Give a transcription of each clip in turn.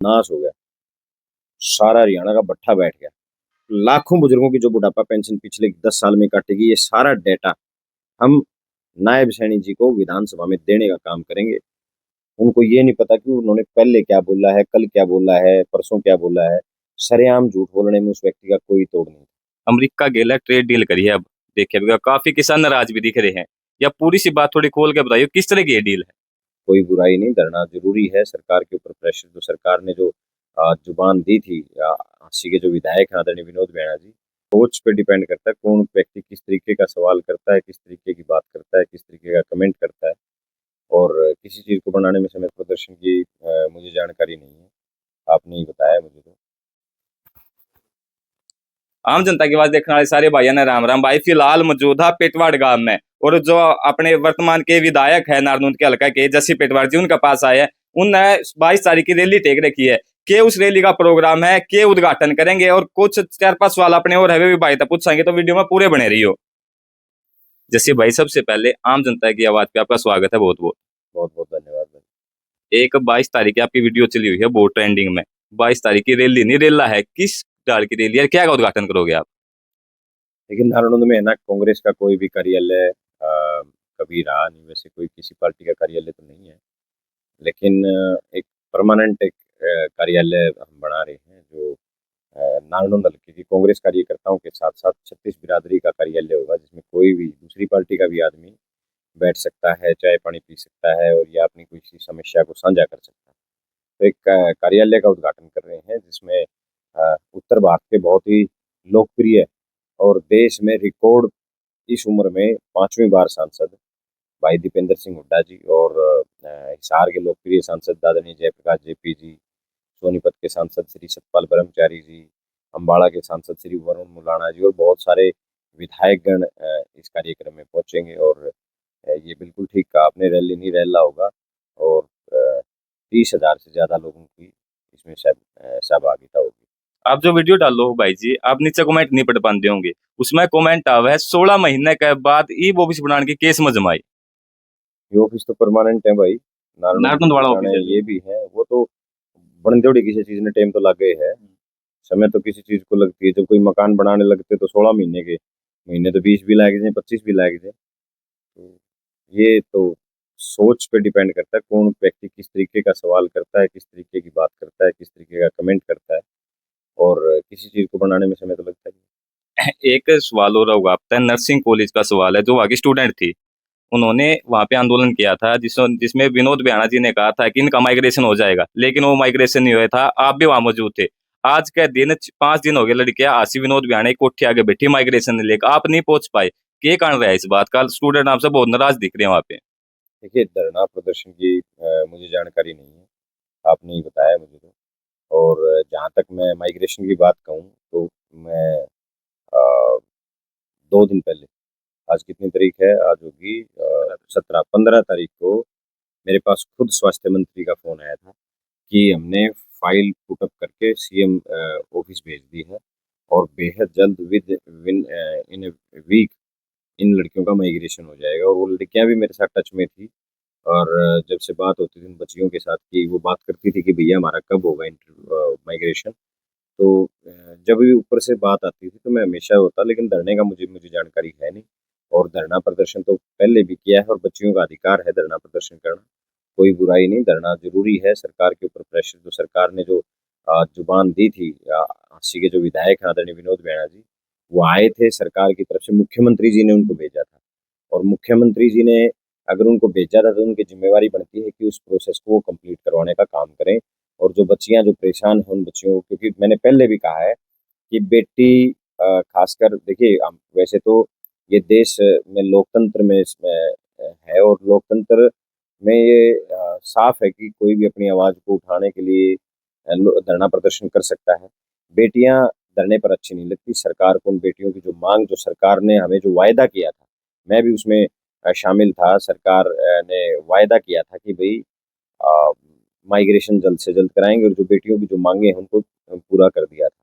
नाश हो गया, सारा हरियाणा का भट्ठा बैठ गया। लाखों बुजुर्गों की जो बुढ़ापा पेंशन पिछले 10 साल में काटेगी, ये सारा डेटा हम नायब सैनी जी को विधानसभा में देने का काम करेंगे। उनको ये नहीं पता कि उन्होंने पहले क्या बोला है, कल क्या बोला है, परसों क्या बोला है। सरेआम झूठ बोलने में उस व्यक्ति का कोई तोड़ नहीं। अमेरिका गेला ट्रेड डील करी है, अब देखिए बिका काफी किसान नाराज भी दिख रहे हैं। या पूरी सी बात थोड़ी खोल के बताइए, किस तरह की ये डील है? कोई बुराई नहीं, धरना जरूरी है। सरकार के ऊपर प्रेशर, जो सरकार ने जो जुबान दी थी, अस्सी के जो विधायक हैं आदरणीय विनोद बैणा जी, सोच पे डिपेंड करता है कौन व्यक्ति किस तरीके का सवाल करता है, किस तरीके की बात करता है, किस तरीके का कमेंट करता है। और किसी चीज को बनाने में समय प्रदर्शन की मुझे जानकारी नहीं है, आपने ही बताया मुझे। तो आम जनता की आवाज देखने वाले सारे भाइयों ने राम राम। भाई फिलहाल मौजूदा पेटवाड़ गांव में, और जो अपने वर्तमान के विधायक है नारनूंद के हल्का के जसी पेटवाड़ जी, उनके पास आए हैं। उनने 22 तारीख की रैली टेक रखी है। के उस रैली का प्रोग्राम है, के उद्घाटन करेंगे, और कुछ 4-5 सवाल अपने और है भी भाई तक पूछेंगे, तो वीडियो में पूरे बने रहियो। जैसे भाई, सबसे पहले आम जनता की आवाज पे आपका स्वागत है, बहुत बहुत। बहुत बहुत धन्यवाद भाई। एक 22 तारीख की आपकी वीडियो चली हुई है बहुत ट्रेंडिंग में। 22 तारीख की रैली नहीं, रेला है, किस डाल की रैली है, क्या का उद्घाटन करोगे आप? लेकिन नारायण में है ना, कांग्रेस का कोई भी कार्यालय कभी रहा नहीं, वैसे कोई किसी पार्टी का कार्यालय तो नहीं है। लेकिन एक परमानेंट एक कार्यालय हम बना रहे हैं, जो नारायण हल्के की कांग्रेस कार्यकर्ताओं के साथ साथ 36 बिरादरी का कार्यालय होगा, जिसमें कोई भी दूसरी पार्टी का भी आदमी बैठ सकता है, चाय पानी पी सकता है, और या अपनी किसी समस्या को साझा कर सकता है। तो एक कार्यालय का उद्घाटन कर रहे हैं, जिसमें उत्तर भारत के बहुत ही लोकप्रिय और देश में रिकॉर्ड इस उम्र में 5वीं बार सांसद भाई दीपेंद्र सिंह हुड्डा जी, और हिसार के लोकप्रिय सांसद आदरणीय जयप्रकाश जेपी जी, सोनीपत के सांसद श्री सतपाल ब्रह्मचारी जी, अम्बाड़ा के सांसद श्री वरुण मुलाणा जी, और बहुत सारे विधायकगण इस कार्यक्रम में पहुंचेंगे। और ये बिल्कुल ठीक कहा आपने, रैली नहीं रैला होगा, और 30,000 से ज्यादा लोगों की इसमें सहभागिता होगी। आप जो वीडियो डालो हो भाई जी, आप नीचे कमेंट नहीं पढ़ पाते होंगे। उसमें कमेंट आवा है 16 महीने के बाद ई ऑफिस बनाने की केस में जमाई। ये ऑफिस तो परमानेंट है भाई, नारनंद वाला ऑफिस नारायण है ये भी है, वो तो बन जोड़ी किसी चीज ने टाइम तो लगे है। समय तो किसी चीज को लगती है, जब कोई मकान बनाने लगते तो 16 महीने के महीने तो 20 भी लग जाए, 25 भी लग जाए। तो ये तो सोच पे डिपेंड करता है कौन व्यक्ति किस तरीके का सवाल करता है, किस तरीके की बात करता है, किस तरीके का कमेंट करता है। और किसी चीज को बनाने में समय तो लगता ही है। एक सवाल हो रहा होगा आपका, नर्सिंग कॉलेज का सवाल है। जो वहाँ की स्टूडेंट थी, उन्होंने वहां पे आंदोलन किया था, जिसमें विनोद बिहाना जी ने कहा था कि इनका माइग्रेशन हो जाएगा, लेकिन वो माइग्रेशन नहीं हुआ था। आप भी वहां मौजूद थे। आज के दिन 5 दिन हो गए, लड़कियां आशी विनोद बिहाना की कोठी आगे बैठी माइग्रेशन ने लेकर, आप नहीं पहुंच पाए। क्या कारण रहा है इस बात का? स्टूडेंट आपसे बहुत नाराज दिख रहे हैं वहां पे। देखिए, धरना प्रदर्शन की मुझे जानकारी नहीं है, आपने ही बताया मुझे तो। और जहाँ तक मैं माइग्रेशन की बात कहूँ, तो मैं 2 दिन पहले, आज कितनी तारीख है, आज होगी 15 तारीख को मेरे पास खुद स्वास्थ्य मंत्री का फोन आया था कि हमने फाइल पुटअप करके सीएम ऑफिस भेज दी है, और बेहद जल्द विन इन वीक इन लड़कियों का माइग्रेशन हो जाएगा। और वो लड़कियां भी मेरे साथ टच में थी, और जब से बात होती थी उन बच्चियों के साथ, कि वो बात करती थी कि भैया हमारा कब होगा माइग्रेशन। तो जब भी ऊपर से बात आती थी तो मैं हमेशा होता, लेकिन धरने का मुझे मुझे जानकारी है नहीं। और धरना प्रदर्शन तो पहले भी किया है, और बच्चियों का अधिकार है धरना प्रदर्शन करना, कोई बुराई नहीं, धरना जरूरी है। सरकार के ऊपर प्रेशर, जो सरकार ने जो जुबान दी थी, अस्सी के जो विधायक हैं आदरणीय विनोद बैणा जी, वो आए थे सरकार की तरफ से, मुख्यमंत्री जी ने उनको भेजा था। और मुख्यमंत्री जी ने अगर उनको भेजा था, तो उनकी जिम्मेवारी बनती है कि उस प्रोसेस को वो कंप्लीट करवाने का काम करें। और जो बच्चियां जो परेशान हैं, उन बच्चियों को, क्योंकि मैंने पहले भी कहा है कि बेटी खासकर देखिए, हम वैसे तो ये देश में लोकतंत्र में इसमें है, और लोकतंत्र में ये साफ है कि कोई भी अपनी आवाज को उठाने के लिए धरना प्रदर्शन कर सकता है। बेटियां धरने पर अच्छी नहीं लगती सरकार को। उन बेटियों की जो मांग, जो सरकार ने हमें जो वायदा किया था, मैं भी उसमें शामिल था। सरकार ने वायदा किया था कि भाई माइग्रेशन जल्द से जल्द कराएंगे, और जो बेटियों की जो मांगे हैं उनको पूरा कर दिया था।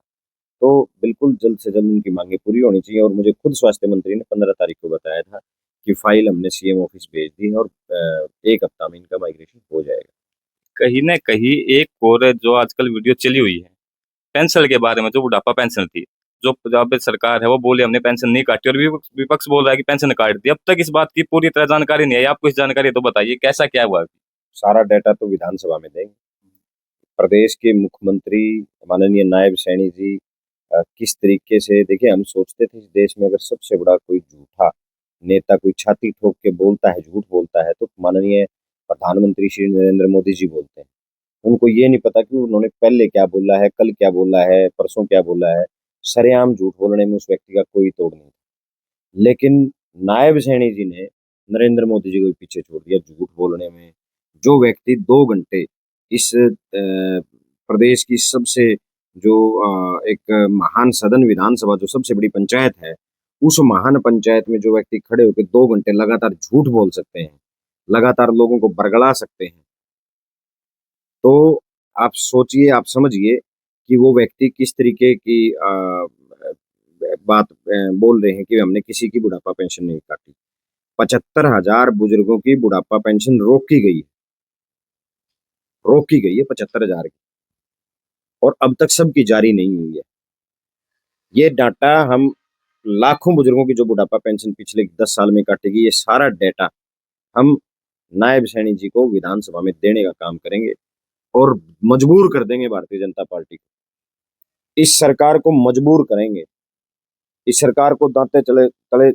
तो बिल्कुल जल्द से जल्द उनकी मांगे पूरी होनी चाहिए। और मुझे खुद स्वास्थ्य मंत्री ने 15 तारीख को बताया था कि फाइल हमने सीएम ऑफिस भेज दी है, और 1 हफ्ता में इनका माइग्रेशन हो जाएगा। कहीं न कहीं एक और जो आजकल वीडियो चली हुई है, पेंशन के बारे में, जो बुढ़ापा पेंशन थी, जो पंजाब में सरकार है वो बोले हमने पेंशन नहीं काटी, और विपक्ष बोल रहा है कि पेंशन काट दी। अब तक इस बात की पूरी तरह जानकारी नहीं है। आपको इस जानकारी है तो बताइए कैसा क्या हुआ? सारा डाटा तो विधानसभा में देंगे। प्रदेश के मुख्यमंत्री माननीय नायब सैनी जी किस तरीके से, देखिए हम सोचते थे इस देश में अगर सबसे बड़ा कोई झूठा नेता कोई छाती ठोक के बोलता है, झूठ बोलता है, तो माननीय प्रधानमंत्री श्री नरेंद्र मोदी जी बोलते हैं। उनको ये नहीं पता कि उन्होंने पहले क्या बोला है, कल क्या बोला है, परसों क्या बोला है। सरेआम झूठ बोलने में उस व्यक्ति का कोई तोड़ नहीं। लेकिन नायब सैनी जी ने नरेंद्र मोदी जी को भी पीछे छोड़ दिया झूठ बोलने में। जो व्यक्ति 2 घंटे इस प्रदेश की सबसे जो एक महान सदन विधानसभा जो सबसे बड़ी पंचायत है, उस महान पंचायत में जो व्यक्ति खड़े होकर 2 घंटे लगातार झूठ बोल सकते हैं, लगातार लोगों को बरगला सकते हैं, तो आप सोचिए, आप समझिए कि वो व्यक्ति किस तरीके की बात बोल रहे हैं कि हमने किसी की बुढ़ापा पेंशन नहीं काटी। 75,000 बुजुर्गों की बुढ़ापा पेंशन रोकी गई है 75,000 की, और अब तक सबकी जारी नहीं हुई है। ये डाटा हम लाखों बुजुर्गों की जो बुढ़ापा पेंशन पिछले 10 साल में काटेगी, ये सारा डाटा हम नायब सैनी जी को विधानसभा में देने का काम करेंगे और मजबूर कर देंगे भारतीय जनता पार्टी को। इस सरकार को मजबूर करेंगे, इस सरकार को दांते चले तले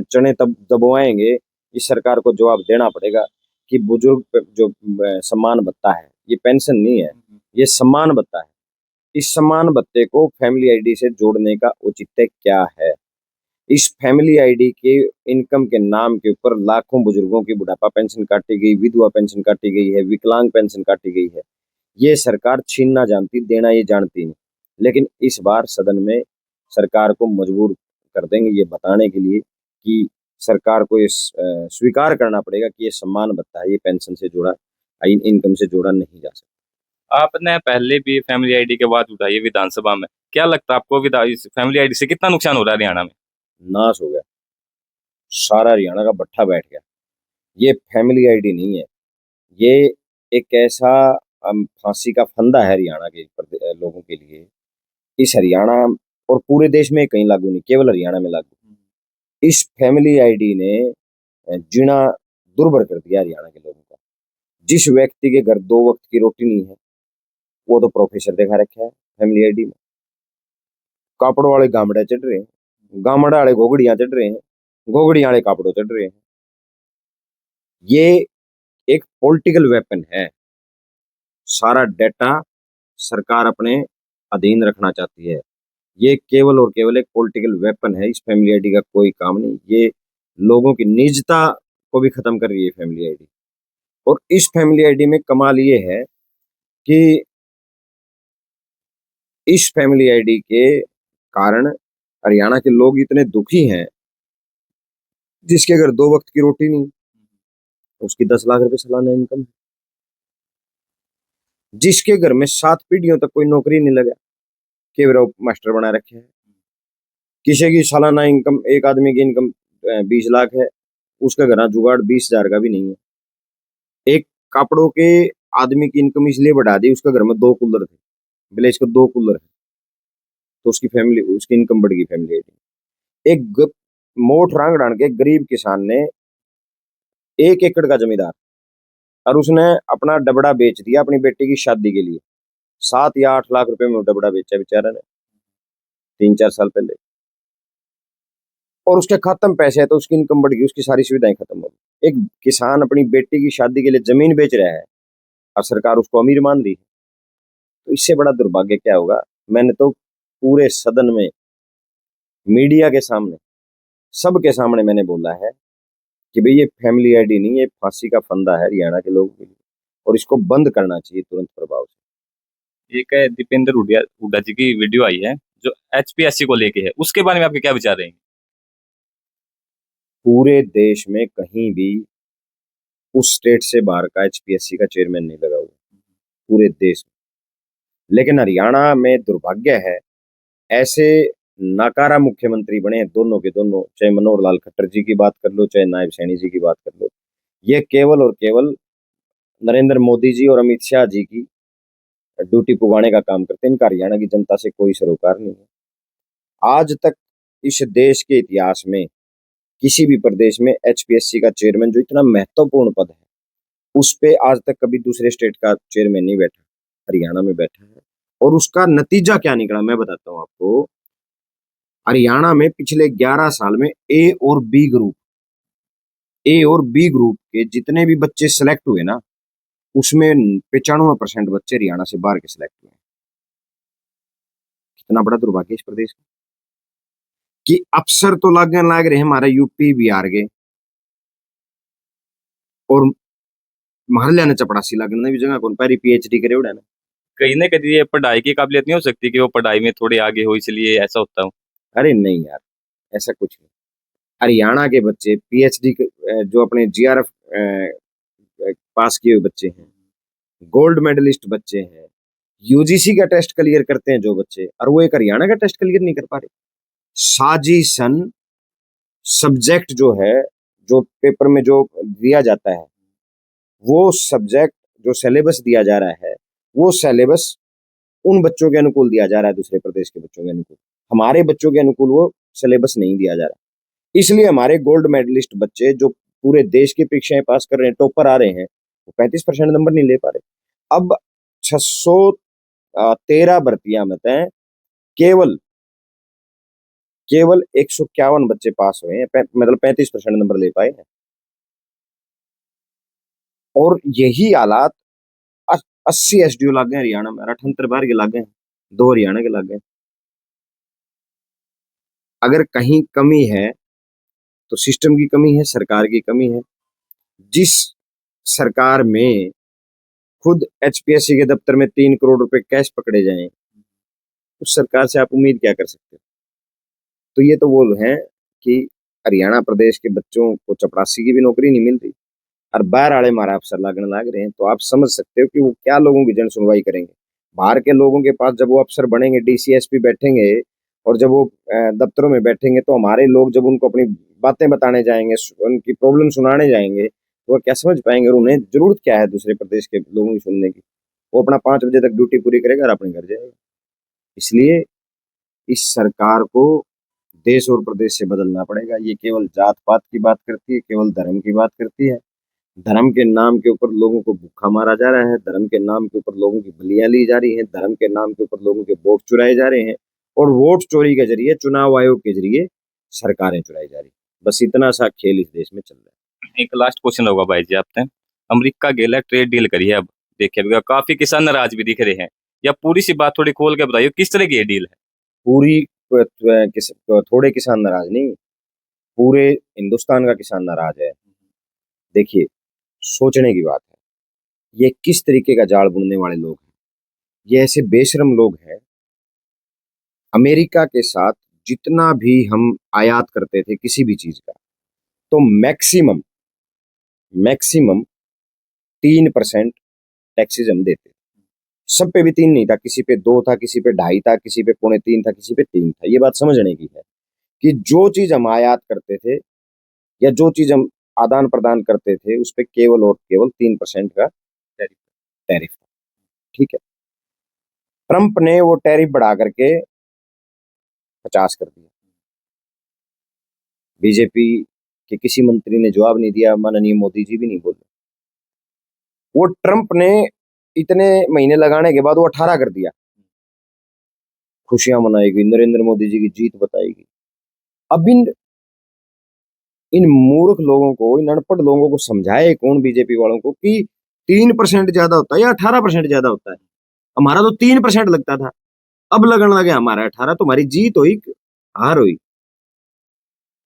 चने तब दबवाएंगे। इस सरकार को जवाब देना पड़ेगा कि बुजुर्ग पे जो सम्मान भत्ता है, ये पेंशन नहीं है, ये सम्मान भत्ता है। इस सम्मान भत्ते को फैमिली आईडी से जोड़ने का औचित्य क्या है? इस फैमिली आईडी के इनकम के नाम के ऊपर लाखों बुजुर्गों की बुढ़ापा पेंशन काटी गई, विधवा पेंशन काटी गई है, विकलांग पेंशन काटी गई है। ये सरकार छीनना जानती, देना ये जानती नहीं। लेकिन इस बार सदन में सरकार को मजबूर कर देंगे ये बताने के लिए कि सरकार को स्वीकार करना पड़ेगा कि ये सम्मान भत्ता है, ये पेंशन से जुड़ा, इनकम से जोड़ा नहीं जा सकता। आपने पहले भी फैमिली आईडी के बात उठाई है विधानसभा में। क्या लगता है आपको इस फैमिली आईडी से कितना नुकसान हो रहा है हरियाणा में? नाश हो गया, सारा हरियाणा का भट्ठा बैठ गया। ये फैमिली आईडी नहीं है, ये एक ऐसा फांसी का फंदा है हरियाणा के लोगों के लिए। इस हरियाणा और पूरे देश में कहीं लागू नहीं, केवल हरियाणा में लागू। इस फैमिली आईडी ने जीना दुर्भर कर दिया हरियाणा के लोगों का। जिस व्यक्ति के घर 2 वक्त की रोटी नहीं है, वो तो प्रोफेसर दिखा रखा है फैमिली आईडी में। कापड़ों वाले गामड़े चढ़ रहे हैं, गामड़ा वाले घोगड़ियां चढ़ रहे हैं, घोगड़ियां वाले कापड़ों चढ़ रहे हैं। ये एक पॉलिटिकल वेपन है। सारा डेटा सरकार अपने अधीन रखना चाहती है। ये केवल और केवल एक पॉलिटिकल वेपन है। इस फैमिली आईडी का कोई काम नहीं। ये लोगों की निजता को भी खत्म कर रही है फैमिली आईडी। और इस फैमिली आईडी में कमाल ये है कि इस फैमिली आईडी के कारण हरियाणा के लोग इतने दुखी हैं, जिसके अगर 2 वक्त की रोटी नहीं, उसकी 10 लाख रुपए सालाना इनकम है। जिसके घर में 7 पीढ़ियों तक कोई नौकरी नहीं लगा, केवल मास्टर बना रखे हैं। किसी की सालाना इनकम, एक आदमी की इनकम 20 लाख है, उसका घर जुगाड़ 20,000 का भी नहीं है। एक कपड़ों के आदमी की इनकम इसलिए बढ़ा दी, उसका घर में 2 कूलर थे, बोले इसको 2 कूलर है, तो उसकी इनकम बढ़ गई फैमिली आईडी। एक मोट रांगड़ान के गरीब किसान ने 1 एकड़ का जमींदार, और उसने अपना डबड़ा बेच दिया अपनी बेटी की शादी के लिए। 7 या 8 लाख रुपए में डबड़ा बेचा बेचारा ने 3-4 साल पहले, और उसके खत्म पैसे है तो उसकी इनकम बढ़ गई, उसकी सारी सुविधाएं खत्म हो गई। एक किसान अपनी बेटी की शादी के लिए जमीन बेच रहा है और सरकार उसको अमीर मान रही है, तो इससे बड़ा दुर्भाग्य क्या होगा? मैंने तो पूरे सदन में, मीडिया के सामने, सबके सामने मैंने बोला है कि भाई ये फैमिली आईडी नहीं है, फांसी का फंदा है हरियाणा के लोगों के लिए, और इसको बंद करना चाहिए तुरंत प्रभाव से। एक है दीपेंद्र हुड्डा जी की वीडियो आई है जो एचपीएससी को लेके है, उसके बारे में आपके क्या विचार रहेंगे? पूरे देश में कहीं भी उस स्टेट से बाहर का एचपीएससी का चेयरमैन नहीं लगा हुआ, पूरे देश में। लेकिन हरियाणा में दुर्भाग्य है, ऐसे नाकारा मुख्यमंत्री बने हैं दोनों के दोनों, चाहे मनोहर लाल खट्टर जी की बात कर लो, चाहे नायब सैनी जी की बात कर लो। ये केवल और केवल नरेंद्र मोदी जी और अमित शाह जी की ड्यूटी पुगाने का काम करते हैं। इनका हरियाणा की जनता से कोई सरोकार नहीं है। आज तक इस देश के इतिहास में किसी भी प्रदेश में एचपीएससी का चेयरमैन, जो इतना महत्वपूर्ण पद है, उस पे आज तक कभी दूसरे स्टेट का चेयरमैन नहीं बैठा, हरियाणा में बैठा है। और उसका नतीजा क्या निकला मैं बताता हूँ आपको। हरियाणा में पिछले 11 साल में ए और बी ग्रुप के जितने भी बच्चे सेलेक्ट हुए ना, उसमें 95% बच्चे हरियाणा से बाहर के सिलेक्ट हुए। कितना बड़ा दुर्भाग्य इस प्रदेश का कि अफसर तो लाग रहे हैं हमारे यूपी बिहार के, और महल्या ने चपड़ासी लगने भी जगह कौन पारी पीएचडी करे उड़ा ना। कहीं ना कहीं ये पढ़ाई की काबिलियत नहीं हो सकती कि वो पढ़ाई में थोड़े आगे हो, इसलिए ऐसा होता हो। अरे नहीं यार, ऐसा कुछ नहीं। हरियाणा के बच्चे पीएचडी जो अपने जीआरएफ पास किए हुए बच्चे हैं, गोल्ड मेडलिस्ट बच्चे हैं, यूजीसी का टेस्ट क्लियर करते हैं जो बच्चे, और वो एक हरियाणा का टेस्ट क्लियर नहीं कर पा रहे। साजिशन सब्जेक्ट जो है, जो पेपर में जो दिया जाता है, वो सब्जेक्ट जो सिलेबस दिया जा रहा है, वो सिलेबस उन बच्चों के अनुकूल दिया जा रहा है, दूसरे प्रदेश के बच्चों के अनुकूल। हमारे बच्चों के अनुकूल वो सिलेबस नहीं दिया जा रहा। इसलिए हमारे गोल्ड मेडलिस्ट बच्चे जो पूरे देश की परीक्षाएं पास कर रहे हैं, टॉपर आ रहे हैं, वो 35% नंबर नहीं ले पा रहे। अब 613 भर्तियां में तय केवल केवल 151 बच्चे पास हुए हैं, मतलब 35% नंबर ले पाए हैं। और यही हालात 80 एसडीओ लागे हैं हरियाणा में, 78 बाहर के लागे हैं, 2 हरियाणा के लागे हैं। अगर कहीं कमी है तो सिस्टम की कमी है, सरकार की कमी है। जिस सरकार में खुद एचपीएससी के दफ्तर में 3 करोड़ रुपए कैश पकड़े जाएं, उस सरकार से आप उम्मीद क्या कर सकते हो। तो ये तो वो है कि हरियाणा प्रदेश के बच्चों को चपरासी की भी नौकरी नहीं मिल रही, और बाहर वाले हमारा अफसर लगने लग रहे हैं। तो आप समझ सकते हो कि वो क्या लोगों की जन सुनवाई करेंगे। बाहर के लोगों के पास जब वो अफसर बनेंगे, डीसीएसपी बैठेंगे, और जब वो दफ्तरों में बैठेंगे, तो हमारे लोग जब उनको अपनी बातें बताने जाएंगे, उनकी प्रॉब्लम सुनाने जाएंगे, तो वो क्या समझ पाएंगे। और उन्हें जरूरत क्या है दूसरे प्रदेश के लोगों की सुनने की। वो अपना 5 बजे तक ड्यूटी पूरी करेगा और अपने घर जाएगा। इसलिए इस सरकार को देश और प्रदेश से बदलना पड़ेगा। ये केवल जात पात की बात करती है, केवल धर्म की बात करती है। धर्म के नाम के ऊपर लोगों को भूखा मारा जा रहा है, धर्म के नाम के ऊपर लोगों की बलियां ली जा रही हैं, धर्म के नाम के ऊपर लोगों के वोट चुराए जा रहे हैं, और वोट चोरी के जरिए, चुनाव आयोग के जरिए सरकारें चुराई जा रही। बस इतना सा खेल इस देश में चल रहा है। एक लास्ट क्वेश्चन होगा भाई जी आपने, अमेरिका गेला ट्रेड डील करी है, अब देखिए अभी काफी किसान नाराज भी दिख रहे हैं, या पूरी सी बात थोड़ी खोल के बताइए किस तरह की ये डील है। पूरी थोड़े किसान नाराज नहीं, पूरे हिंदुस्तान का किसान नाराज है। देखिए, सोचने की बात है, ये किस तरीके का जाल बुनने वाले लोग हैं। ये ऐसे बेशरम लोग हैं। अमेरिका के साथ जितना भी हम आयात करते थे किसी भी चीज का, तो मैक्सिमम मैक्सिमम 3% टैक्सेस हम देते थे। सब पे भी 3 नहीं था, किसी पे 2 था, किसी पे 2.5 था, किसी पे 2.25 था, किसी पे 3 था। ये बात समझने की है कि जो चीज हम आयात करते थे, या जो चीज हम आदान प्रदान करते थे, उस पे केवल और केवल 3% का टैरिफ था। ठीक है। ट्रंप ने वो टैरिफ बढ़ा करके 50 कर दिया। बीजेपी के किसी मंत्री ने जवाब नहीं दिया, माननीय मोदी जी भी नहीं बोले। वो ट्रंप ने इतने महीने लगाने के बाद वो 18 कर दिया। खुशियां मनाएगी, नरेंद्र मोदी जी की जीत बताएगी। अब इन इन मूर्ख लोगों को, इन अनपढ़ लोगों को समझाए कौन, बीजेपी वालों को, कि 3% ज्यादा होता है या 18% ज्यादा होता है। हमारा तो 3% लगता था, अब लगने लगे हमारा 18। तुम्हारी जीत हुई हार हुई।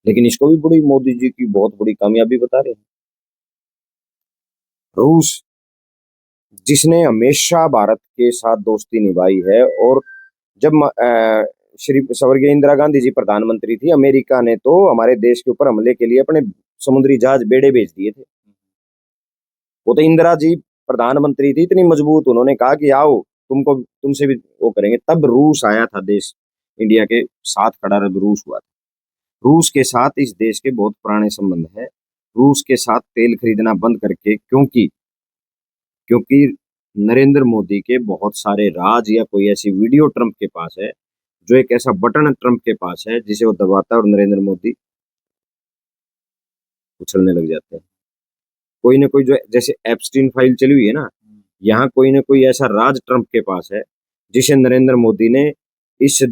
लेकिन इसको भी बड़ी मोदी जी की बहुत बड़ी कामयाबी बता रहे हैं। रूस, जिसने हमेशा भारत के साथ दोस्ती निभाई है, और जब श्री स्वर्गीय इंदिरा गांधी जी प्रधानमंत्री थी, अमेरिका ने तो हमारे देश के ऊपर हमले के लिए अपने समुद्री जहाज बेड़े भेज दिए थे। वो तो इंदिरा जी प्रधानमंत्री थी, इतनी मजबूत, उन्होंने कहा कि आओ तुमको, तुमसे भी वो करेंगे। तब रूस आया था देश, इंडिया के साथ खड़ा रहा, रूस हुआ था। रूस के साथ इस देश के बहुत पुराने संबंध है। रूस के साथ तेल खरीदना बंद करके, क्योंकि क्योंकि नरेंद्र मोदी के बहुत सारे राज या कोई ऐसी वीडियो ट्रंप के पास है, जो एक ऐसा बटन ट्रंप के पास है जिसे वो दबाता है और नरेंद्र मोदी उछलने लग जाते हैं। कोई ना कोई, जो जैसे एप्स्टीन फाइल चली हुई है ना, यहाँ कोई ना कोई ऐसा राज ट्रंप के पास है जिसे नरेंद्र मोदी ने इस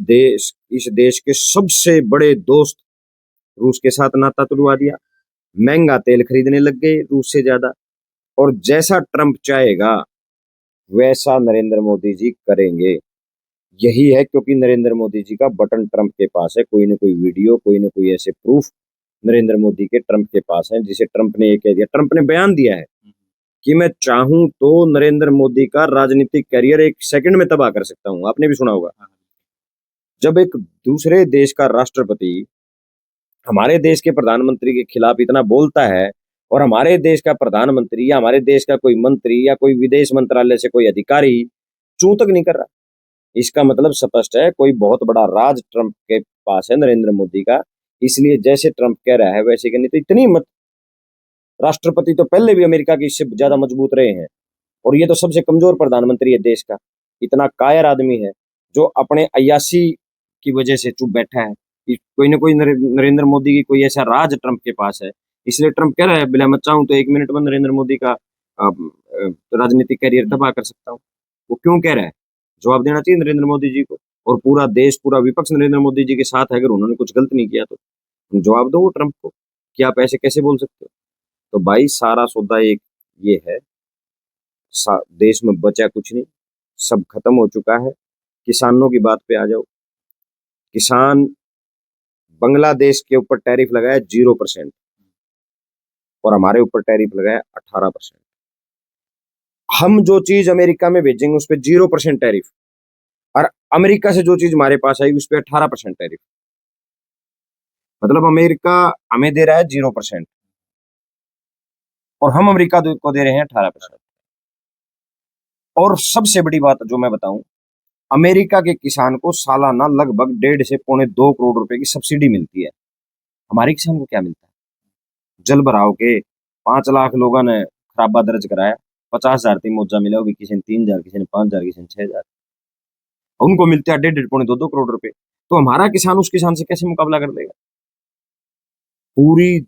देश के सबसे बड़े दोस्त रूस के साथ नाता तुड़वा दिया। महंगा तेल खरीदने लग गए रूस से ज्यादा, और जैसा ट्रंप चाहेगा वैसा नरेंद्र मोदी जी करेंगे। यही है क्योंकि नरेंद्र मोदी जी का बटन ट्रंप के पास है। कोई ना कोई वीडियो, कोई ना कोई ऐसे प्रूफ नरेंद्र मोदी के ट्रंप के पास है, जिसे ट्रंप ने ये कह दिया। ट्रंप ने बयान दिया है कि मैं चाहूं तो नरेंद्र मोदी का राजनीतिक करियर 1 सेकंड में तबाह कर सकता हूं। आपने भी सुना होगा, जब एक दूसरे देश का राष्ट्रपति हमारे देश के प्रधानमंत्री के खिलाफ इतना बोलता है, और हमारे देश का प्रधानमंत्री या हमारे देश का कोई मंत्री या कोई विदेश मंत्रालय से कोई अधिकारी चूं तक नहीं कर रहा, इसका मतलब स्पष्ट है कोई बहुत बड़ा राज ट्रंप के पास है नरेंद्र मोदी का। इसलिए जैसे ट्रंप कह रहा है वैसे करनी। तो इतनी मत, राष्ट्रपति तो पहले भी अमेरिका की इससे ज्यादा मजबूत रहे हैं, और ये तो सबसे कमजोर प्रधानमंत्री है देश का। इतना कायर आदमी है जो अपने अय्याशी की वजह से चुप बैठा है। कोई ना कोई नरेंद्र मोदी की कोई ऐसा राज ट्रंप के पास है, इसलिए ट्रंप कह रहा है बिला मैं चाहूं तो 1 मिनट में नरेंद्र मोदी का राजनीतिक करियर तबाह कर सकता हूँ। वो क्यों कह रहा है, जवाब देना चाहिए नरेंद्र मोदी जी को। और पूरा देश, पूरा विपक्ष नरेंद्र मोदी जी के साथ है। अगर उन्होंने कुछ गलत नहीं किया तो जवाब दो वो ट्रंप को कि आप ऐसे कैसे बोल सकते हो। तो भाई सारा सौदा एक ये है, देश में बचा कुछ नहीं, सब खत्म हो चुका है। किसानों की बात पे आ जाओ। किसान, बांग्लादेश के ऊपर टैरिफ लगाया 0% और हमारे ऊपर टैरिफ लगाया 18%। हम जो चीज अमेरिका में भेजेंगे उस पर 0% टैरिफ, और अमेरिका से जो चीज हमारे पास आई उस पर 18% टैरिफ। मतलब अमेरिका हमें दे रहा है 0% और हम अमेरिका को दे रहे हैं 18%। और सबसे बड़ी बात जो मैं बताऊं, अमेरिका के किसान को सालाना लगभग 1.5 से 2.25 करोड़ रुपए की सब्सिडी मिलती है। हमारे किसान को क्या मिलता है? जल भराव के 5 लाख लोगों ने खराबा दर्ज कराया, 50,000 थी मुआवजा मिला, वो भी किसी ने 3,000, किसी ने 5,000, किसी ने 6,000। उनको मिलते हैं 1.5, 2.2 करोड़ रुपए। तो हमारा किसान उस किसान से कैसे मुकाबला कर लेगा? पूरी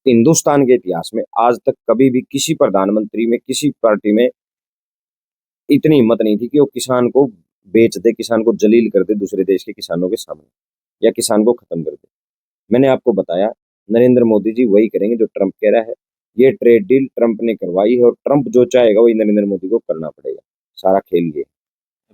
हिंदुस्तान के इतिहास में आज तक कभी भी किसी प्रधानमंत्री में, किसी पार्टी में इतनी हिम्मत नहीं थी कि वो किसान को बेच दे, किसान को जलील कर दे दूसरे देश के किसानों के सामने, या किसान को खत्म कर दे। मैंने आपको बताया नरेंद्र मोदी जी वही करेंगे जो ट्रंप कह रहा है। ये ट्रेड डील ट्रंप ने करवाई है और ट्रंप जो चाहेगा वही नरेंद्र मोदी को करना पड़ेगा। सारा खेल ये।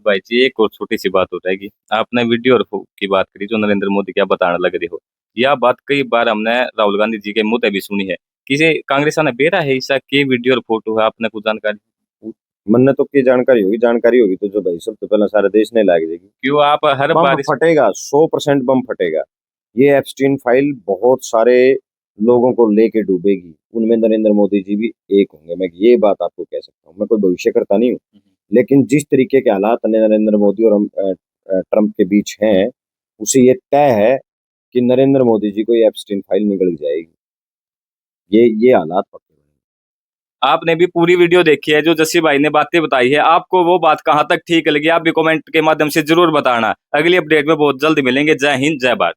भाई जी एक और छोटी सी बात हो जाएगी। आपने वीडियो की बात करी जो नरेंद्र मोदी क्या बताने लग रही हो, यह बात कई बार हमने राहुल गांधी जी के मुंह पे भी सुनी है। किसी कांग्रेस ने बेरा है ऐसा के वीडियो और फोटो है, आपने कुछ जानकारी? मन तो की जानकारी होगी तो जो भाई सबसे पहले सारे देश ने लाग जाएगी। क्यों आप हर बम बार फटेगा, 100% बम फटेगा। ये एप्स्टीन फाइल बहुत सारे लोगों को लेके डूबेगी, उनमें नरेंद्र मोदी जी भी एक होंगे। मैं ये बात आपको कह सकता हूँ, मैं कोई भविष्य करता नहीं हूँ, लेकिन जिस तरीके के हालात नरेंद्र मोदी और ट्रंप के बीच हैं, उसे ये तय है कि नरेंद्र मोदी जी को ये एप्स्टीन फाइल निकल जाएगी। ये हालात पक्के हैं। आपने भी पूरी वीडियो देखी है जो जस्सी भाई ने बातें बताई है, आपको वो बात कहाँ तक ठीक लगी आप भी कमेंट के माध्यम से जरूर बताना। अगली अपडेट में बहुत जल्द मिलेंगे। जय हिंद, जय भारत।